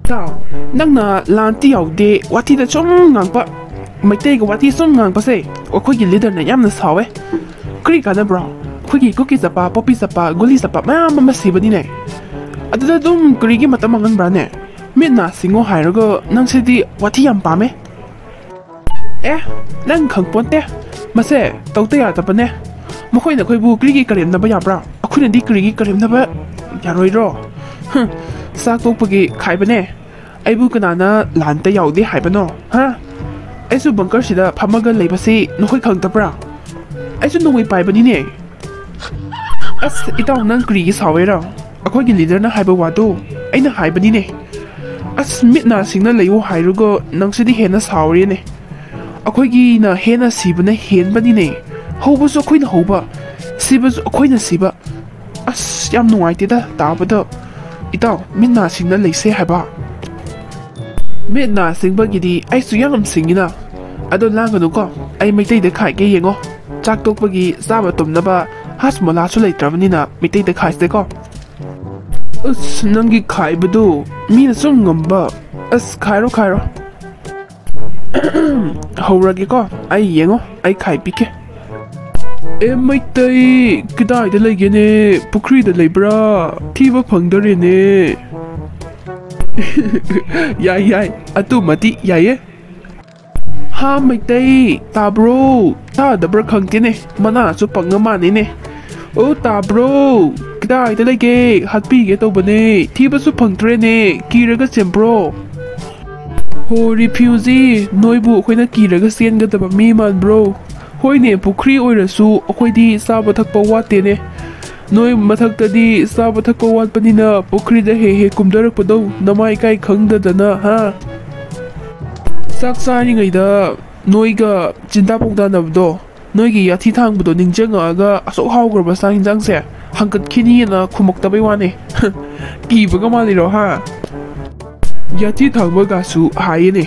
ꯏꯇꯥꯎ ꯅꯪꯅ ꯂꯥꯟꯇꯤ ꯌꯥꯎꯗꯦ ꯋꯥꯊꯤꯗ ꯁꯨꯝ ꯉꯥꯡꯕ ꯃꯩꯇꯩꯒ ꯋꯥꯊꯤ ꯁꯨꯝ ꯉꯥꯡꯕꯁꯦ ꯑꯩꯈꯣꯏꯒꯤ ꯂꯤꯗꯔꯅ ꯌꯥꯝꯅ ꯁꯥꯎꯋꯦ ꯀꯔꯤ ꯀꯥꯟꯅꯕ꯭ꯔꯣ ꯑꯩꯈꯣꯏꯒꯤ ꯀꯨꯀꯤ ꯆꯞꯄ ꯄꯣꯄꯤ ꯆꯞꯄ ꯒꯨꯂꯤ ꯆꯞꯄ ꯃꯌꯥꯝ ꯑꯃ ꯁꯤꯕꯅꯤꯅꯦ ꯑꯗꯨꯗ ꯑꯗꯨꯝ ꯀꯔꯤꯒꯤ ꯃꯇꯝ ꯃꯥꯡꯍꯟꯕ꯭ꯔꯥꯅꯦ ꯃꯤꯠ ꯅꯥ ꯁꯤꯡꯉꯣ ꯍꯥꯏꯔꯒ ꯅꯪꯁꯤꯗꯤ ꯋꯥꯊꯤ ꯌꯥꯝ ꯄꯥꯝꯃꯦ ꯅꯪ ꯈꯪꯄꯣꯟꯇꯦ ꯃꯁꯦ ꯇꯧꯗ ꯌꯥꯗꯕꯅꯦ ꯃꯈꯣꯏꯅ ꯑꯩꯈꯣꯏꯕꯨ ꯀꯔꯤꯒꯤ ꯀꯔꯦꯝꯅꯕ ꯌꯥꯕ꯭ꯔꯥ ꯑꯩꯈꯣꯏꯅꯗꯤ ꯀꯔꯤꯒꯤ ꯀꯔꯦꯝꯅꯕ ꯌꯥꯔꯣꯏꯔꯣ ꯆꯥꯛ ꯇꯣꯛꯄꯒꯤ ꯈꯥꯏꯕꯅꯦ ꯑꯩꯕꯨ ꯀꯅꯥꯅ ꯂꯥꯟꯇ ꯌꯥꯎꯗꯦ ꯍꯥꯏꯕꯅꯣ ꯑꯩꯁꯨ ꯕꯪꯀꯔꯁꯤꯗ ꯐꯝꯃꯒ ꯂꯩꯕꯁꯤ ꯅꯈꯣꯏ ꯈꯪꯗꯕ꯭ꯔꯥ ꯑꯩꯁꯨ ꯅꯣꯡꯃꯩ ꯄꯥꯏꯕꯅꯤꯅꯦ ꯑꯁ ꯏꯇꯥꯎ ꯅꯪ ꯀꯔꯤꯒꯤ ꯁꯥꯎꯋꯦꯔꯣ ꯑꯩꯈꯣꯏꯒꯤ ꯂꯤꯗꯔꯅ ꯍꯥꯏꯕ ꯋꯥꯗꯣ ꯑꯩꯅ ꯍꯥꯏꯕꯅꯤꯅꯦ ꯑꯁ ꯃꯤꯠ ꯅꯥ ꯁꯤꯡꯅ ꯂꯩꯌꯣ ꯍꯥꯏꯔꯒ ꯅꯪꯁꯤꯗꯤ ꯍꯦꯟꯅ ꯁꯥꯎꯔꯦꯅꯦ ꯑꯩꯈꯣꯏꯒꯤꯅ ꯍꯦꯟꯅ ꯁꯤꯕꯅ ꯍꯦꯟꯕꯅꯤꯅꯦ ꯍꯧꯕꯁꯨ ꯑꯩꯈꯣꯏꯅ ꯍꯧꯕ ꯁꯤꯕꯁꯨ ꯑꯩꯈꯣꯏꯅ ꯁꯤꯕ ꯑꯁ ꯌꯥꯝ ꯅꯨꯡꯉꯥꯏꯇꯦꯗ ꯇꯥꯕꯗ ꯏꯇꯥꯎ ꯃꯤꯠ ꯅꯥ ꯁꯤꯡꯅ ꯂꯩꯁꯦ ꯍꯥꯏꯕ ꯃꯤꯠ ꯅꯥ ꯁꯤꯡꯕꯒꯤꯗꯤ ꯑꯩꯁꯨ ꯌꯥꯝ ꯁꯤꯡꯉꯤꯅ ꯑꯗꯣ ꯂꯥꯡꯒꯅꯨꯀꯣ ꯑꯩ ꯃꯩꯇꯩꯗ ꯈꯥꯏꯒꯦ ꯌꯦꯡꯉꯣ ꯆꯥꯛ ꯇꯣꯛꯄꯒꯤ ꯆꯥꯕ ꯇꯨꯝꯅꯕ ꯍꯥꯁꯃꯣꯂꯥꯁꯨ ꯂꯩꯇ꯭ꯔꯕꯅꯤꯅ ꯃꯩꯇꯩꯗ ꯈꯥꯏꯁꯦꯀꯣ ꯑꯁ ꯅꯪꯒꯤ ꯈꯥꯏꯕꯗꯨ ꯃꯤꯅ ꯁꯨꯝ ꯉꯝꯕ ꯑꯁ ꯈꯥꯏꯔꯣ ꯈꯥꯏꯔꯣ ꯍꯧꯔꯒꯦꯀꯣ ꯑꯩ ꯌꯦꯡꯉꯣ ꯑꯩ ꯈꯥꯏꯕꯤꯒꯦ ꯃꯩꯇꯩ ꯀꯗꯥꯏꯗ ꯂꯩꯒꯦꯅꯦ ꯄꯨꯈ꯭ꯔꯤꯗ ꯂꯩꯕ꯭ꯔꯥ ꯊꯤꯕ ꯐꯪꯗꯔꯦꯅꯦ ꯌꯥꯏ ꯌꯥꯏ ꯑꯗꯨꯃꯗꯤ ꯌꯥꯏꯌꯦ ꯍꯥ ꯃꯩꯇꯩ ꯇꯥꯕ꯭ꯔꯣ ꯇꯥꯗꯕ꯭ꯔꯥ ꯈꯪꯗꯦꯅꯦ ꯃꯅꯥꯁꯨ ꯄꯪꯉ ꯃꯥꯟꯅꯤꯅꯦ ꯑꯣ ꯇꯥꯕ꯭ꯔꯣ ꯀꯗꯥꯏꯗ ꯂꯩꯒꯦ ꯍꯥꯠꯄꯤꯒꯦ ꯇꯧꯕꯅꯦ ꯊꯤꯕꯁꯨ ꯐꯪꯗ꯭ꯔꯦꯅꯦ ꯀꯤꯔꯒ ꯆꯦꯟꯕ꯭ꯔꯣ ꯍꯣ ꯔꯤꯐ꯭ꯌꯨꯖꯤ ꯅꯣꯏꯕꯨ ꯑꯩꯈꯣꯏꯅ ꯀꯤꯔꯒ ꯆꯦꯟꯒꯗꯕ ꯃꯤ ꯃꯥꯟꯕ꯭ꯔꯣ ꯍꯣꯏꯅꯦ ꯄꯨꯈ꯭ꯔꯤ ꯑꯣꯏꯔꯁꯨ ꯑꯩꯈꯣꯏꯗꯤ ꯆꯥꯕ ꯊꯛꯄ ꯋꯥꯠꯇꯦꯅꯦ ꯅꯣꯏ ꯃꯊꯛꯇꯗꯤ ꯆꯥꯕ ꯊꯛꯄ ꯋꯥꯠꯄꯅꯤꯅ ꯄꯨꯈ꯭ꯔꯤꯗ ꯍꯦꯛ ꯍꯦꯛ ꯀꯨꯝꯊꯔꯛꯄꯗꯧ ꯅꯃꯥꯏ ꯏꯀꯥꯏ ꯈꯪꯗꯗꯅ ꯆꯥꯛ ꯆꯥꯔꯤꯉꯩꯗ ꯅꯣꯏꯒ ꯆꯤꯟꯗꯥ ꯄꯥꯎꯗꯥꯅꯕꯗꯣ ꯅꯣꯏꯒꯤ ꯌꯥꯊꯤ ꯊꯥꯡꯕꯗꯣ ꯅꯤꯡꯁꯤꯡꯉꯛꯑꯒ ꯑꯁꯨꯛ ꯍꯥꯎꯈ꯭ꯔꯕ ꯆꯥꯛ ꯌꯦꯟꯁꯥꯡꯁꯦ ꯍꯪꯀꯠꯈꯤꯅꯤꯅ ꯈꯨꯝꯃꯛꯇꯕꯩ ꯋꯥꯅꯦ ꯀꯤꯕꯒ ꯃꯥꯜꯂꯤꯔꯣ ꯌꯥꯊꯤ ꯊꯥꯡꯕꯒꯁꯨ ꯍꯥꯏꯌꯦꯅꯦ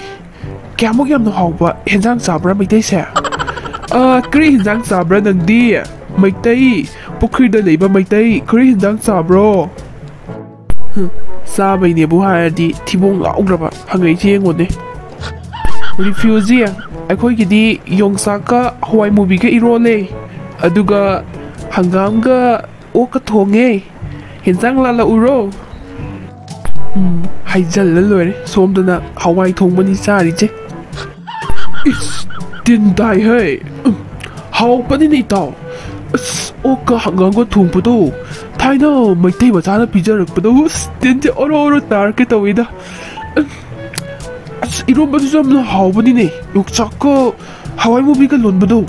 ꯀꯌꯥꯃꯨꯛ ꯌꯥꯝꯅ ꯍꯥꯎꯕ ꯍꯦꯟꯖꯥꯡ ꯆꯥꯕ꯭ꯔꯥ ꯃꯩꯇꯩꯁꯦ ꯀꯔꯤ ꯍꯦꯟꯖꯥꯡ ꯆꯥꯕ꯭रा ꯅꯪꯗꯤ ꯃꯩꯇꯩ ꯄꯨꯈ꯭ꯔꯤꯗ ꯂꯩꯕ ꯃꯩꯇꯩ ꯀꯔꯤ ꯍꯦꯟꯖꯥꯡ ꯆꯥꯕ꯭ꯔꯣ ꯆꯥꯕꯩꯅꯦꯕꯨ ꯍꯥꯏꯔꯗꯤ ꯊꯤꯕꯣꯡ ꯂꯥꯎꯈ꯭ꯔꯕ ꯍꯪꯉꯛꯏꯁꯦ ꯌꯦꯡꯉꯣꯅꯦ ꯔꯤꯐ꯭ꯌꯨꯖꯤ ꯑꯩꯈꯣꯏꯒꯤꯗꯤ ꯌꯣꯡꯆꯥꯛꯀ ꯍꯋꯥꯏ ꯃꯨꯕꯤꯒ ꯏꯔꯣꯜꯂꯦ ꯑꯗꯨꯒ ꯍꯪꯒꯥꯝꯒ ꯑꯣꯛꯀ ꯊꯣꯡꯉꯦ ꯍꯦꯟꯖꯥꯡ ꯂꯥꯜꯂꯛꯎꯔꯣ ꯍꯩꯖꯜꯂ ꯂꯣꯏꯔꯦ ꯁꯣꯝꯗꯅ ꯍꯋꯥꯏ ꯊꯣꯡꯕꯅꯤ ꯆꯥꯔꯤꯁꯦ 이씨, 딘다이헤. 하오빠니네 있다. 오까 한강과 동포도 타이너 마이테이 마자나 비자르고도 딘데 얼어얼어 따르게 떠위다. 이런 것도 좀 하오빠니네. 욕자고 하와이 무비가 논보도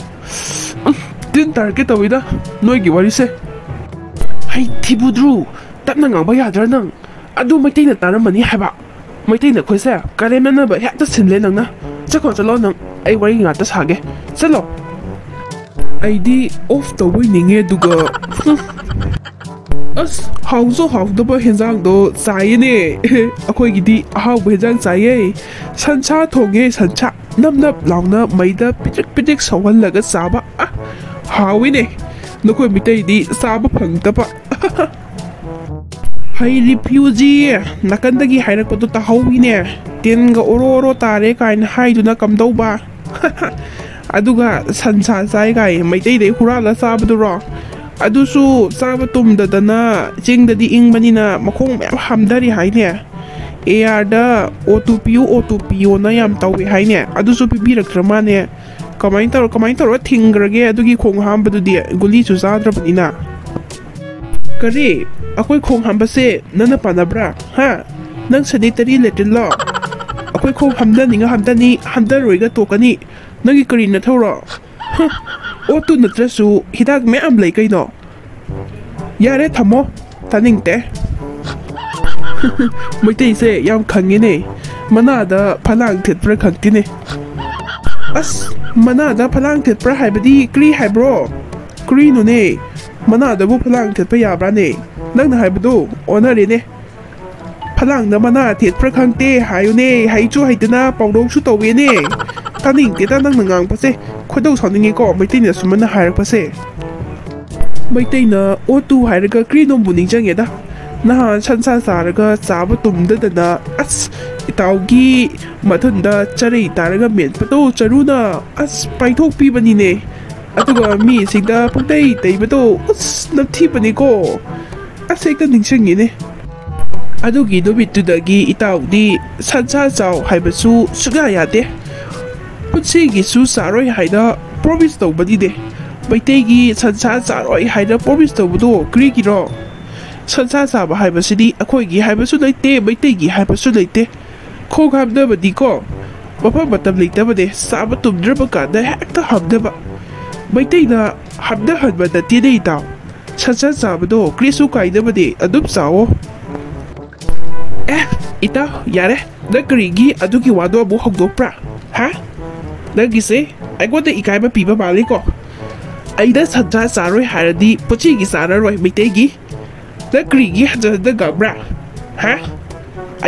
딘 따르게 떠위다. 너에게 와리세. 하이 티부드루 땀난 거 봐야 하잖아. 아도 마이테이나 따르면이 해봐. 마이테이나 거기서 까레면은 뭐 해도 신뢰능나. 저거 저러는 ꯑꯩ ꯋꯥꯔꯤ ꯉꯥꯛꯇ ꯁꯥꯒꯦ ꯆꯠꯂꯣ ꯑꯩꯗꯤ ꯑꯣꯐ ꯇꯧꯕ ꯅꯤꯡꯉꯦ ꯑꯗꯨꯒ ꯑꯁ ꯍꯥꯎꯁꯨ ꯍꯥꯎꯗꯕ ꯍꯦꯟꯖꯥꯡꯗꯣ ꯆꯥꯏꯌꯦꯅꯦ ꯑꯩꯈꯣꯏꯒꯤꯗꯤ ꯑꯍꯥꯎꯕ ꯍꯦꯟꯖꯥꯡ ꯆꯥꯏꯌꯦ ꯁꯟꯁꯥ ꯊꯣꯡꯉꯦ ꯁꯟꯁꯥ ꯅꯞ ꯅꯞ ꯂꯥꯎꯅ ꯃꯩꯗ ꯄꯤꯗꯤꯛ ꯄꯤꯗꯤꯛ ꯁꯧꯍꯜꯂꯒ ꯆꯥꯕ ꯍꯥꯎꯋꯤꯅꯦ ꯅꯈꯣꯏ ꯃꯤꯇꯩꯗꯤ ꯆꯥꯕ ꯐꯪꯗꯕ ꯍꯩ ꯔꯤꯐ꯭ꯌꯨꯖꯤ ꯅꯥꯀꯟꯗꯒꯤ ꯍꯥꯏꯔꯛꯄꯗꯣ ꯇꯥꯍꯧꯋꯤꯅꯦ ꯇꯤꯟꯒ ꯑꯣꯔꯣ ꯑꯣꯔꯣ ꯇꯥꯔꯦ ꯀꯥꯏꯅ ꯍꯥꯏꯗꯨꯅ ꯀꯝꯗꯧꯕ ꯑꯗꯨꯒ ꯁꯟꯁꯥ ꯆꯥꯏ ꯀꯥꯏ ꯃꯩꯇꯩꯗꯩ ꯍꯨꯔꯥꯜꯂ ꯆꯥꯕꯗꯨꯔꯣ ꯑꯗꯨꯁꯨ ꯆꯥꯕ ꯇꯨꯝꯗꯗꯅ ꯆꯤꯡꯗꯗꯤ ꯏꯪꯕꯅꯤꯅ ꯃꯈꯣꯡ ꯃꯌꯥꯝ ꯍꯥꯝꯊꯔꯤ ꯍꯥꯏꯅꯦ ꯑꯦꯌꯥꯔꯗ ꯑꯣꯇꯨ ꯄꯤꯌꯣꯅ ꯌꯥꯝ ꯇꯧꯋꯦ ꯍꯥꯏꯅꯦ ꯑꯗꯨꯁꯨ ꯄꯤꯕꯤꯔꯛꯇ꯭ꯔ ꯃꯥꯅꯦ ꯀꯃꯥꯏꯅ ꯇꯧꯔ ꯊꯤꯡꯈ꯭ꯔꯒꯦ ꯑꯗꯨꯒꯤ ꯈꯣꯡ ꯍꯥꯝꯕꯗꯨꯗꯤ ꯒꯨꯂꯤꯁꯨ ꯆꯥꯗ꯭ꯔꯕꯅꯤꯅ ꯀꯔꯤ ꯑꯩꯈꯣꯏ ꯈꯣꯡ ꯍꯥꯝꯕꯁꯦ ꯅꯪꯅ ꯄꯥꯟꯅꯕ꯭ꯔꯥ ꯅꯪ ꯁꯦꯅꯤꯇꯔꯤ ꯂꯦꯇ꯭ꯔꯤꯟꯂꯣ ꯑꯩꯈꯣꯏ ꯈꯣꯡ ꯍꯥꯝꯊꯅꯤꯡꯉ ꯍꯥꯝꯊꯅꯤ ꯍꯥꯝꯊꯔꯣꯏꯒ ꯇꯣꯛꯀꯅꯤ ꯅꯪꯒꯤ ꯀꯔꯤ ꯅꯊꯧꯔꯣ ꯑꯣꯠꯇꯨ ꯅꯠꯇ꯭ꯔꯁꯨ ꯍꯤꯗꯥꯛ ꯃꯌꯥꯝ ꯂꯩ ꯀꯩꯅꯣ ꯌꯥꯔꯦ ꯊꯝꯃꯣ ꯇꯥꯅꯤꯡꯗꯦ ꯃꯩꯇꯩꯁꯦ ꯌꯥꯝ ꯈꯪꯉꯤꯅꯦ ꯃꯅꯥꯗ ꯐꯂꯥꯡ ꯊꯦꯠꯄ꯭ꯔꯥ ꯈꯪꯇꯦꯅꯦ ꯑꯁ ꯃꯅꯥꯗ ꯐꯂꯥꯡ ꯊꯦꯠꯄ꯭ꯔꯥ ꯍꯥꯏꯕꯗꯤ ꯀꯔꯤ ꯍꯥꯏꯕ꯭ꯔꯣ ꯀꯔꯤꯅꯣꯅꯦ ꯃꯅꯥꯗꯕꯨ ꯐꯂꯥꯡ ꯊꯦꯠꯄ ꯌꯥꯕ꯭ꯔꯥꯅꯦ ꯅꯪꯅ ꯍꯥꯏꯕꯗꯣ ꯑꯣꯟꯅꯔꯦꯅꯦ ꯐꯂꯥꯡꯗ ꯃꯅꯥ ꯊꯦꯠꯄ꯭ꯔꯥ ꯈꯪꯗꯦ ꯍꯥꯏꯌꯨꯅꯦ ꯍꯩꯁꯨ ꯍꯩꯇꯅ ꯄꯥꯎꯔꯧꯁꯨ ꯇꯧꯋꯦꯅꯦ ꯇꯥꯅꯤꯡꯗꯦꯗ ꯅꯪꯅ ꯉꯥꯡꯕꯁꯦ ꯈꯣꯏꯗꯧ ꯁꯥꯎꯅꯤꯡꯉꯦꯀꯣ ꯃꯩꯇꯩꯅ ꯁꯨꯃꯥꯏꯅ ꯍꯥꯏꯔꯛꯄꯁꯦ ꯃꯩꯇꯩꯅ ꯑꯣꯇꯨ ꯍꯥꯏꯔꯒ ꯀꯔꯤꯅꯣꯝꯕꯨ ꯅꯤꯡꯁꯤꯡꯉꯦꯗ ꯅꯍꯥꯟ ꯁꯟꯁꯥ ꯆꯥꯔꯒ ꯆꯥꯕ ꯇꯨꯝꯗꯗꯅ ꯑꯁ ꯏꯇꯥꯎꯒꯤ ꯃꯊꯟꯗ ꯆꯔꯩ ꯇꯥꯔꯒ ꯃꯦꯠꯄꯗꯣ ꯆꯔꯨꯅ ꯑꯁ ꯄꯥꯏꯊꯣꯛꯄꯤꯕꯅꯤꯅꯦ ꯑꯗꯨꯒ ꯃꯤꯁꯤꯡꯗ ꯄꯨꯡꯇꯩ ꯇꯩꯕꯗꯣ ꯑꯁ ꯅꯝꯊꯤꯕꯅꯤꯀꯣ ꯑꯁ ꯍꯦꯛꯇ ꯅꯤꯡꯁꯤꯡꯉꯤꯅꯦ ꯑꯗꯨꯒꯤ ꯅꯨꯃꯤꯠꯇꯨꯗꯒꯤ ꯏꯇꯥꯎꯗꯤ ꯁꯟꯁꯥ ꯆꯥꯎ ꯍꯥꯏꯕꯁꯨ ꯁꯨꯛꯌꯥ ꯌꯥꯗꯦ ꯄꯨꯟꯁꯤꯒꯤꯁꯨ ꯆꯥꯔꯣꯏ ꯍꯥꯏꯅ ꯄ꯭ꯔꯣꯃꯤꯁ ꯇꯧꯕꯅꯤꯅꯦ ꯃꯩꯇꯩꯒꯤ ꯁꯟꯁꯥ ꯆꯥꯔꯣꯏ ꯍꯥꯏꯅ ꯄ꯭ꯔꯣꯃꯤꯁ ꯇꯧꯕꯗꯣ ꯀꯔꯤꯒꯤꯔꯣ ꯁꯟꯁꯥ ꯆꯥꯕ ꯍꯥꯏꯕꯁꯤꯗꯤ ꯑꯩꯈꯣꯏꯒꯤ ꯍꯥꯏꯕꯁꯨ ꯂꯩꯇꯦ ꯃꯩꯇꯩꯒꯤ ꯍꯥꯏꯕꯁꯨ ꯂꯩꯇꯦ ꯈꯣꯡ ꯍꯥꯝꯅꯕꯗꯤꯀꯣ ꯃꯐꯝ ꯃꯇꯝ ꯂꯩꯇꯕꯅꯦ ꯆꯥꯕ ꯇꯨꯝꯗ꯭ꯔꯕ ꯀꯥꯟꯗ ꯍꯦꯛꯇ ꯍꯥꯝꯅꯕ ꯃꯩꯇꯩꯅ ꯍꯥꯝꯅꯍꯟꯕ ꯅꯠꯇꯦꯅꯦ ꯏꯇꯥꯎ ꯁꯟꯁꯥ ꯆꯥꯕꯗꯣ ꯀꯔꯤꯁꯨ ꯀꯥꯏꯗꯕꯅꯦ ꯑꯗꯨꯝ ꯆꯥꯋꯣ ꯏꯇꯥꯎ ꯌꯥꯔꯦ ꯅꯪ ꯀꯔꯤꯒꯤ ꯑꯗꯨꯒꯤ ꯋꯥꯗꯣ ꯑꯃꯨꯛ ꯍꯧꯗꯣꯛꯄ꯭ꯔꯥ ꯍꯥ ꯅꯪꯒꯤꯁꯦ ꯑꯩꯉꯣꯟꯗ ꯏꯀꯥꯏꯕ ꯄꯤꯕ ꯃꯥꯜꯂꯤꯀꯣ ꯑꯩꯅ ꯁꯟꯁꯥ ꯆꯥꯔꯣꯏ ꯍꯥꯏꯔꯗꯤ ꯄꯨꯟꯁꯤꯒꯤ ꯆꯥꯔꯔꯣꯏ ꯃꯩꯇꯩꯒꯤ ꯅꯪ ꯀꯔꯤꯒꯤ ꯍꯟꯖꯟ ꯍꯟꯖꯟ ꯉꯥꯡꯕ꯭ꯔꯥ ꯍꯥ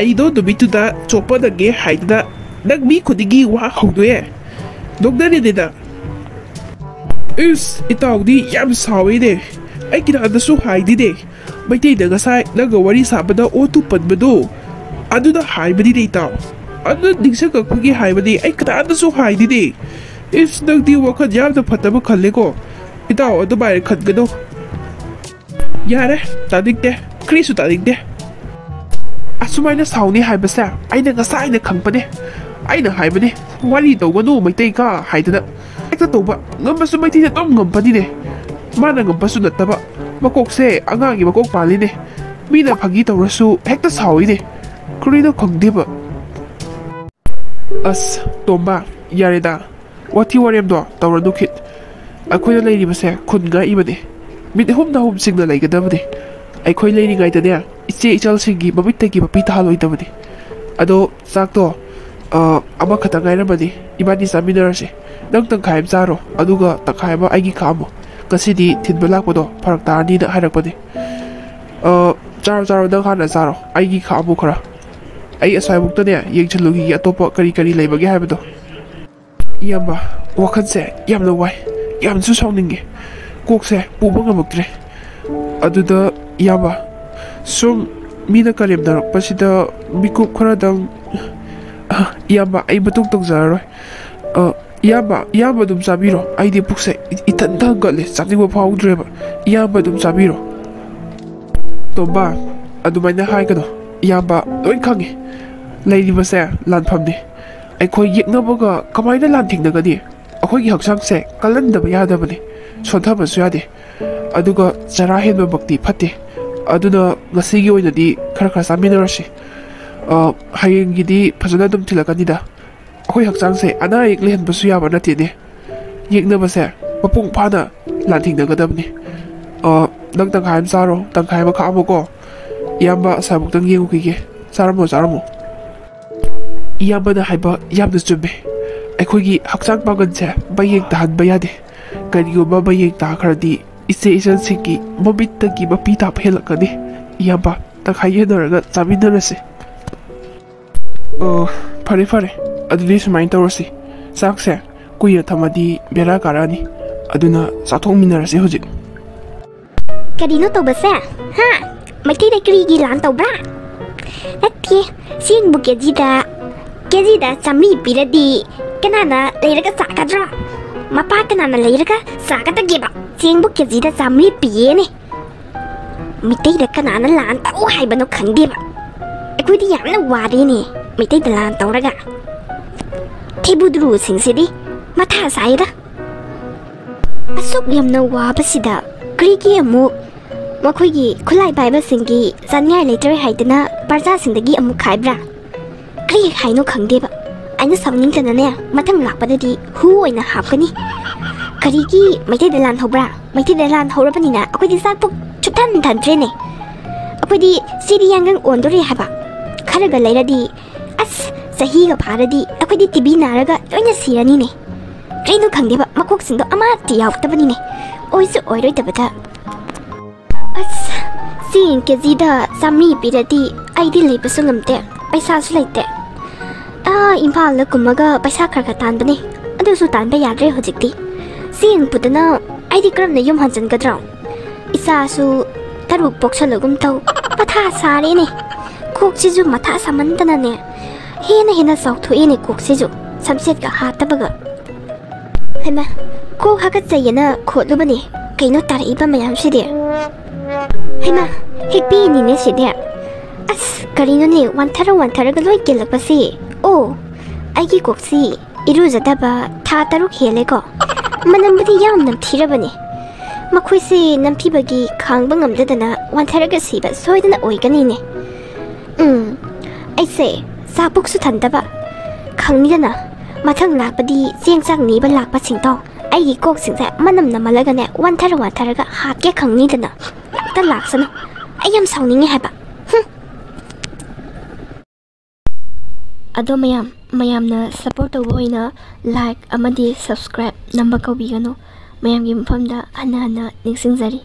ꯑꯩꯗꯣ ꯅꯨꯃꯤꯠꯇꯨꯗ ꯆꯣꯞꯄꯗꯒꯦ ꯍꯥꯏꯗꯅ ꯅꯪ ꯃꯤ ꯈꯨꯗꯤꯡꯒꯤ ꯋꯥ ꯍꯧꯗꯣꯛꯑꯦ ꯅꯣꯛꯅꯔꯦꯅꯦ ꯏꯁ ꯏꯇꯥꯎꯗꯤ ꯌꯥꯝ ꯁꯥꯎꯋꯤꯅꯦ ꯑꯩ ꯀꯅꯥꯗꯁꯨ ꯍꯥꯏꯗꯤꯅꯦ ꯃꯩꯇꯩꯗ ꯉꯁꯥꯏ ꯅꯪꯒ ꯋꯥꯔꯤ ꯁꯥꯕꯗ ꯑꯣꯇꯨ ꯄꯟꯕꯗꯣ ꯑꯗꯨꯗ ꯍꯥꯏꯕꯅꯤꯅꯦ ꯏꯇꯥꯎ ꯑꯗꯨꯅ ꯅꯤꯡꯁꯤꯡꯉꯛꯄꯒꯤ ꯍꯥꯏꯕꯅꯤ ꯑꯩ ꯀꯅꯥꯗꯁꯨ ꯍꯥꯏꯗꯤꯅꯦ ꯏꯁ ꯅꯪꯗꯤ ꯋꯥꯈꯜ ꯌꯥꯝꯅ ꯐꯠꯇꯕ ꯈꯜꯂꯦꯀꯣ ꯏꯇꯥꯎ ꯑꯗꯨꯃꯥꯏꯅ ꯈꯟꯒꯅꯣ ꯌꯥꯔꯦ ꯇꯥꯅꯤꯡꯗꯦ ꯀꯔꯤꯁꯨ ꯇꯥꯅꯤꯡꯗꯦ ꯑꯁꯨꯃꯥꯏꯅ ꯁꯥꯎꯅꯤ ꯍꯥꯏꯕꯁꯦ ꯑꯩꯅ ꯉꯁꯥꯏꯅ ꯈꯪꯕꯅꯦ ꯑꯩꯅ ꯍꯥꯏꯕꯅꯦ ꯋꯥꯔꯤ ꯇꯧꯒꯅꯨ ꯃꯩꯇꯩꯒ ꯍꯥꯏꯗꯅ ꯍꯦꯛꯇ ꯇꯧꯕ ꯉꯝꯕꯁꯨ ꯃꯩꯇꯩꯅ ꯑꯗꯨꯝ ꯉꯝꯕꯅꯤꯅꯦ ꯃꯥꯅ ꯉꯝꯕꯁꯨ ꯅꯠꯇꯕ ꯃꯀꯣꯛꯁꯦ ꯑꯉꯥꯡꯒꯤ ꯃꯀꯣꯛ ꯄꯥꯜꯂꯤꯅꯦ ꯃꯤꯅ ꯐꯥꯒꯤ ꯇꯧꯔꯁꯨ ꯍꯦꯛꯇ ꯁꯥꯎꯏꯅꯦ ꯀꯔꯤꯅꯣ ꯈꯪꯗꯦꯕ ꯑꯁ ꯇꯣꯝꯕ ꯌꯥꯔꯦꯗ ꯋꯥꯊꯤ ꯋꯥꯔꯦꯝꯗꯣ ꯇꯧꯔꯅꯨ ꯈꯤꯠ ꯑꯩꯈꯣꯏꯅ ꯂꯩꯔꯤꯕꯁꯦ ꯈꯨꯟ ꯉꯥꯛꯏꯕꯅꯤ ꯃꯤꯠ ꯑꯍꯨꯝꯁꯤꯡꯅ ꯂꯩꯒꯗꯕꯅꯤ ꯑꯩꯈꯣꯏ ꯂꯩꯔꯤꯉꯩꯗꯅꯦ ꯏꯆꯦ ꯏꯆꯜꯁꯤꯡꯒꯤ ꯃꯃꯤꯠꯇꯒꯤ ꯃꯄꯤ ꯇꯥꯍꯜꯂꯣꯏꯗꯕꯅꯤ ꯑꯗꯣ ꯆꯥꯛꯇꯣ ꯑꯃꯈꯛꯇ ꯉꯥꯏꯔꯝꯃꯅꯤ ꯏꯕꯥꯅꯤ ꯆꯥꯃꯤꯟꯅꯔꯁꯤ ꯅꯪ ꯇꯪꯈꯥꯏ ꯑꯃ ꯆꯥꯔꯣ ꯑꯗꯨꯒ ꯇꯪꯈꯥꯏ ꯑꯃ ꯑꯩꯒꯤ ꯈꯥꯛꯑꯝꯃꯣ ꯉꯁꯤꯗꯤ ꯊꯤꯟꯕ ꯂꯥꯛꯄꯗꯣ ꯐꯔꯛ ꯇꯥꯔꯅꯤꯅ ꯍꯥꯏꯔꯛꯄꯅꯤ ꯆꯥꯔꯣ ꯅꯪ ꯍꯥꯟꯅ ꯆꯥꯔꯣ ꯑꯩꯒꯤ ꯈꯥꯛꯑꯝꯃꯣ ꯈꯔ ꯑꯩ ꯑꯁ꯭ꯋꯥꯏꯃꯨꯛꯇꯅꯦ ꯌꯦꯡꯁꯤꯜꯂꯨꯈꯤꯒꯦ ꯑꯇꯣꯞꯄ ꯀꯔꯤ ꯂꯩꯕꯒꯦ ꯍꯥꯏꯕꯗꯣ ꯏꯌꯥꯝꯕ ꯋꯥꯈꯜꯁꯦ ꯌꯥꯝꯅ ꯋꯥꯏ ꯌꯥꯝꯅꯁꯨ ꯁꯥꯎꯅꯤꯡꯉꯦ ꯀꯣꯛꯁꯦ ꯄꯨꯕ ꯉꯝꯃꯛꯇ꯭ꯔꯦ ꯑꯗꯨꯗ ꯏꯌꯥꯝꯕ ꯁꯨꯝ ꯃꯤꯅ ꯀꯔꯦꯝꯅꯔꯛꯄꯁꯤꯗ ꯃꯤꯀꯨꯞ ꯈꯔꯗꯪ ꯏꯌꯥꯝꯕ ꯑꯩ ꯃꯇꯨꯡ ꯇꯧꯖꯔꯔꯣꯏ ꯏꯌꯥꯝꯕ ꯑꯗꯨꯝ ꯆꯥꯕꯤꯔꯣ ꯑꯩꯗꯤ ꯄꯨꯛꯁꯦ ꯏꯊꯟꯇ ꯍꯪꯒꯠꯂꯦ ꯆꯥꯅꯤꯡꯕ ꯐꯥꯎꯗ꯭ꯔꯦꯕ ꯏꯌꯥꯝꯕ ꯑꯗꯨꯝ ꯆꯥꯕꯤꯔꯣ ꯇꯣꯝꯕ ꯑꯗꯨꯃꯥꯏꯅ ꯍꯥꯏꯒꯅꯣ ꯏꯌꯥꯝꯕ ꯂꯣꯏ ꯈꯪꯉꯤ ꯂꯩꯔꯤꯕꯁꯦ ꯂꯥꯟꯐꯝꯅꯤ ꯑꯩꯈꯣই ꯌꯦꯛꯅꯕꯒ ꯀꯃꯥꯏꯅ ꯂꯥꯟꯊꯦꯡꯅꯒꯅꯤ ꯑꯩꯈꯣꯏꯒꯤ ꯍꯛꯆꯥꯡꯁꯦ ꯀꯜꯍꯟꯗꯕ ꯌꯥꯗꯕꯅꯤ ꯁꯣꯟꯊꯕꯁꯨ ꯌꯥꯗꯦ ꯑꯗꯨꯒ ꯆꯔꯥ ꯍꯦꯟꯕꯃꯛꯇꯤ ꯐꯠꯇꯦ ꯑꯗꯨꯅ ꯉꯁꯤꯒꯤ ꯑꯣꯏꯅꯗꯤ ꯈꯔ ꯆꯥꯃꯤꯟꯅꯔꯁꯤ ꯍꯌꯦꯡꯒꯤꯗꯤ ꯐꯖꯅ ꯑꯗꯨꯝ ꯊꯤꯜꯂꯛꯀꯅꯤꯗ ꯑꯩꯈꯣꯏ ꯍꯛꯆꯥꯡꯁꯦ ꯑꯅꯥ ꯑꯌꯦꯛ ꯂꯩꯍꯟꯕꯁꯨ ꯌꯥꯕ ꯅꯠꯇꯦꯅꯦ ꯌꯦꯛꯅꯕꯁꯦ ꯃꯄꯨꯡ ꯐꯥꯅ ꯂꯥꯟꯊꯦꯡꯅꯒꯗꯕꯅꯤ ꯅꯪ ꯇꯪꯈꯥꯏ ꯑꯃ ꯆꯥꯔꯣ ꯇꯪꯈꯥꯏ ꯑꯃ ꯈꯥꯛꯑꯝꯃꯣꯀꯣ ꯏꯌꯥꯝꯕ ꯑꯁꯥꯏꯃꯨꯛꯇꯪ ꯌꯦꯡꯉꯨꯈꯤꯒꯦ ꯆꯥꯔꯝꯃꯣ ꯏꯌꯥꯝꯕꯅ ꯍꯥꯏꯕ ꯌꯥꯝꯅ ꯆꯨꯝꯃꯦ ꯑꯩꯈꯣꯏꯒꯤ ꯍꯛꯆꯥꯡ ꯄꯥꯡꯒꯜꯁꯦ ꯃꯌꯦꯡ ꯇꯥꯍꯟꯕ ꯌꯥꯗꯦ ꯀꯔꯤꯒꯨꯝꯕ ꯃꯌꯦꯡ ꯇꯥꯈ꯭ꯔꯗꯤ ꯏꯆꯦ ꯏꯆꯜꯁꯤꯡꯒꯤ ꯃꯃꯤꯠꯇꯒꯤ ꯃꯄꯤ ꯇꯥꯕ ꯍꯦꯜꯂꯛꯀꯅꯤ ꯏꯌꯥꯝꯕ ꯇꯪꯈꯥꯏ ꯌꯦꯟꯅꯔꯒ ꯆꯥꯃꯤꯟꯅꯔꯁꯤ ꯐꯔꯦ ꯑꯗꯨꯗꯤ ꯁꯨꯃꯥꯏꯅ ꯇꯧꯔꯁꯤ ꯆꯥꯛꯁꯦ ꯀꯨꯏꯅ ꯊꯝꯃꯗꯤ ꯕꯦꯔꯥ ꯀꯥꯔꯛꯑꯅꯤ ꯑꯗꯨꯅ ꯆꯥꯊꯣꯛꯃꯤꯟꯅꯔꯁꯤ ꯍꯧꯖꯤꯛ ꯀꯔꯤꯅꯣ ꯇꯧꯕꯁꯦ ꯍꯥ ꯃꯩꯇꯩꯗ ꯀꯔꯤꯒꯤ ꯂꯥꯟ ꯇꯧꯕ꯭ꯔꯥ ꯅꯠꯇꯦ ꯆꯦꯡꯕꯨ ꯀꯦꯖꯤꯗ 100 ꯄꯤꯔꯗꯤ ꯀꯅꯥꯅ ꯂꯩꯔꯒ ꯆꯥꯒꯗ꯭ꯔꯥ ꯃꯄꯥ ꯀꯅꯥꯅ ꯂꯩꯔꯒ ꯆꯥꯒꯗꯒꯦꯕ ꯆꯦꯡꯕꯨ ꯀꯦꯖꯤꯗ 100 ꯄꯤꯌꯦꯅꯦ ꯃꯩꯇꯩꯗ ꯀꯅꯥꯅ ꯂꯥꯟ ꯇꯧ ꯍꯥꯏꯕꯅꯣ ꯈꯪꯗꯦꯕ ꯑꯩꯈꯣꯏꯗꯤ ꯌꯥꯝꯅ ꯋꯥꯔꯦꯅꯦ ꯃꯩꯇꯩꯗ ꯂꯥꯟ ꯇꯧꯔꯒ ꯊꯤꯕꯨꯗ꯭ꯔꯨꯁꯤꯡꯁꯤꯗꯤ ꯃꯊꯥ ꯁꯥꯏꯗ ꯑꯁꯨꯛ ꯌꯥꯝꯅ ꯋꯥꯕꯁꯤꯗ ꯀꯔꯤꯒꯤ ꯑꯃꯨꯛ ꯃꯈꯣꯏꯒꯤ ꯈꯨꯠꯂꯥꯏ ꯄꯥꯏꯕꯁꯤꯡꯒꯤ ꯆꯥꯅꯤꯡꯉꯥꯏ ꯂꯩꯇ꯭ꯔꯦ ꯍꯥꯏꯗꯅ ꯄ꯭ꯔꯖꯥꯁꯤꯡꯗꯒꯤ ꯑꯃꯨꯛ ꯈꯥꯏꯕ꯭ꯔꯥ ꯀꯔꯤ ꯍꯥꯏꯅꯣ ꯈꯪꯗꯦꯕ ꯑꯩꯅ ꯁꯥꯎꯅꯤꯡꯗꯅꯅꯦ ꯃꯊꯪ ꯂꯥꯛꯄꯗꯗꯤ ꯍꯨ ꯑꯣꯏꯅ ꯍꯥꯞꯀꯅꯤ ꯀꯔꯤꯒꯤ ꯃꯩꯇꯩꯗ ꯂꯥꯟ ꯍꯧꯕ꯭ꯔꯥ ꯃꯩꯇꯩꯗ ꯂꯥꯟ ꯍꯧꯔꯕꯅꯤꯅ ꯑꯩꯈꯣꯏꯗꯤ ꯆꯥꯛꯄꯨꯛ ꯊꯟꯗ꯭ꯔꯦꯅꯦ ꯑꯩꯈꯣꯏꯗꯤ ꯆꯤꯔꯤ ꯌꯥꯡꯒꯪ ꯑꯣꯟꯗꯣꯔꯦ ꯍꯥꯏꯕ ꯈꯔꯒ ꯂꯩꯔꯗꯤ ꯑꯁ ꯆꯍꯤꯒ ꯐꯥꯔꯗꯤ ꯑꯩꯈꯣꯏꯗꯤ ꯇꯤꯕꯤ ꯅꯥꯔꯒ ꯂꯣꯏꯅ ꯁꯤꯔꯅꯤꯅꯦ ꯀꯔꯤꯅꯣ ꯈꯪꯗꯦꯕ ꯃꯀꯣꯛꯁꯤꯡꯗꯣ ꯑꯃꯠꯇ ꯌꯥꯎꯗꯕꯅꯤꯅꯦ ꯑꯣꯏꯁꯨ ꯑꯣꯏꯔꯣꯏꯗꯕꯗ ꯑꯁ ꯆꯦꯡ ꯀꯦꯖꯤꯗ 100 ꯄꯤꯔꯗꯤ ꯑꯩꯗꯤ ꯂꯩꯕꯁꯨ ꯉꯝꯗꯦ ꯄꯩꯁꯥꯁꯨ ꯂꯩꯇꯦ ꯏꯝꯐꯥꯜꯗ ꯀꯨꯝꯃꯒ ꯄꯩꯁꯥ ꯈꯔ ꯇꯥꯟꯕꯅꯦ ꯑꯗꯨꯁꯨ ꯇꯥꯟꯕ ꯌꯥꯗ꯭ꯔꯦ ꯍꯧꯖꯤꯛꯇꯤ ꯆꯦꯡ ꯑꯩꯗꯤ ꯀꯔꯝꯅ ꯌꯨꯝ ꯍꯟꯖꯤꯟꯒꯗ꯭ꯔꯣ ꯏꯆꯥꯁꯨ 3 ꯄꯣꯛꯁꯜꯂꯒꯨꯝ ꯇꯧ ꯃꯊꯥ सारेने कोक्सिजु मथा सामंतनाने हेना सौथोइने कोक्सिजु समसेट का हातबगा हेमा कोक हागतजयना खोदलुबने कइनो तारइबा मयाम सिदे हेमा हिप्पीनिने सिदे अस करिनोने वान्थरा लोय गेलकपसि ओ आइगी कोक्सि इरुजदबा था तरुक हेलेको मनमबदि याम नमथिरबने मखोइसे नमथिबगी खांगबा ngamdadana वान्थरगा सिबा सोइदना ओइगनिने ऐसे सापुकसु थंदबा खंगनिदना मथंग लापदी चेंगचांग नीबा लापा सिंतो आइगी कोक सिंसे मनम नमलगने वान्थरगा हातके खंगनिदना ता लाक्सनो आयम साउनिंगे हाबा अदो मयामना सपोर्ट तौबा होइना लाइक अमदी सब्सक्राइब नंबर कौबिगनो मयामगी मफमदा हना निंसिंजरी